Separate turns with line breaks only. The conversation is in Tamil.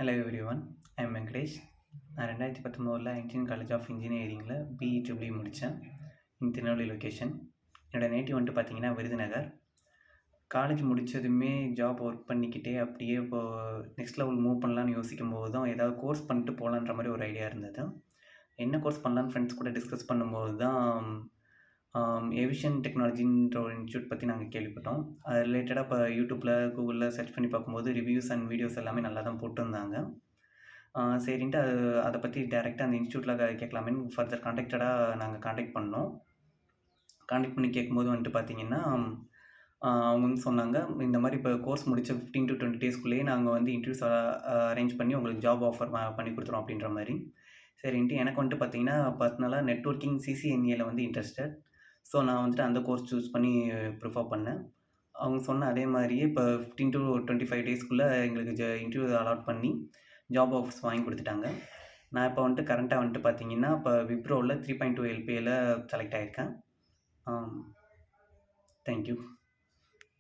Hello everyone, I am Venkadesh. நான் 2019 இந்தியன் காலேஜ் ஆஃப் இன்ஜினியரிங்கில் பிஇ முடித்தேன். திருநெல்வேலி லொக்கேஷன். என்னோடய நேட்டிவ் வந்துட்டு பார்த்தீங்கன்னா விருதுநகர். காலேஜ் முடித்ததுமே ஜாப் ஒர்க் பண்ணிக்கிட்டே அப்படியே இப்போது நெக்ஸ்ட் லெவல் மூவ் பண்ணலான்னு யோசிக்கும் போது தான் ஏதாவது கோர்ஸ் பண்ணிட்டு போகலான்ற மாதிரி ஒரு ஐடியா இருந்தது. என்ன கோர்ஸ் பண்ணலான்னு ஃப்ரெண்ட்ஸ் கூட டிஸ்கஸ் பண்ணும்போது தான் ஏவியேஷன் டெக்னாலஜின்ற ஒரு இன்ஸ்டியூட் பற்றி நாங்கள் கேள்விப்பட்டோம். அது ரிலேட்டடாக இப்போ யூடியூப்பில் கூகுளில் சர்ச் பண்ணி பார்க்கும்போது ரிவ்யூஸ் அண்ட் வீடியோஸ் எல்லாமே நல்லா தான் போட்டிருந்தாங்க. சரின்ட்டு அதை பற்றி டேரெக்டாக அந்த இன்ஸ்டியூட்டில் கேட்கலாமேன்னு ஃபர்தர் நாங்கள் காண்டாக்ட் பண்ணோம். காண்டாக்ட் பண்ணி கேட்கும்போது வந்துட்டு பார்த்தீங்கன்னா அவங்க வந்து சொன்னாங்க, இந்த மாதிரி இப்போ கோர்ஸ் முடித்த 15 to 20 டேஸ்க்குள்ளேயே நாங்கள் வந்து இன்டர்வியூஸ் அரேஞ்ச் பண்ணி உங்களுக்கு ஜாப் ஆஃபர் பண்ணி கொடுத்துறோம் அப்படின்ற மாதிரி. சரின்ட்டு எனக்கு வந்துட்டு பார்த்தீங்கன்னா பர்சனலாக நெட்வொர்க்கிங் சிசிஎன்ஏல வந்து இன்ட்ரெஸ்டட். ஸோ நான் வந்துட்டு அந்த கோர்ஸ் சூஸ் பண்ணி ப்ரிஃபர் பண்ணேன். அவங்க சொன்ன அதே மாதிரியே இப்போ 15 to 25 டேஸ்க்குள்ளே எங்களுக்கு இன்டர்வியூ அலாட் பண்ணி ஜாப் ஆஃபர்ஸ் வாங்கி கொடுத்துட்டாங்க. நான் இப்போ வந்துட்டு கரண்ட்டாக வந்துட்டு பார்த்தீங்கன்னா இப்போ விப்ரோவில் 3.2 LPAல செலக்ட் ஆகியிருக்கேன். தேங்க்யூ.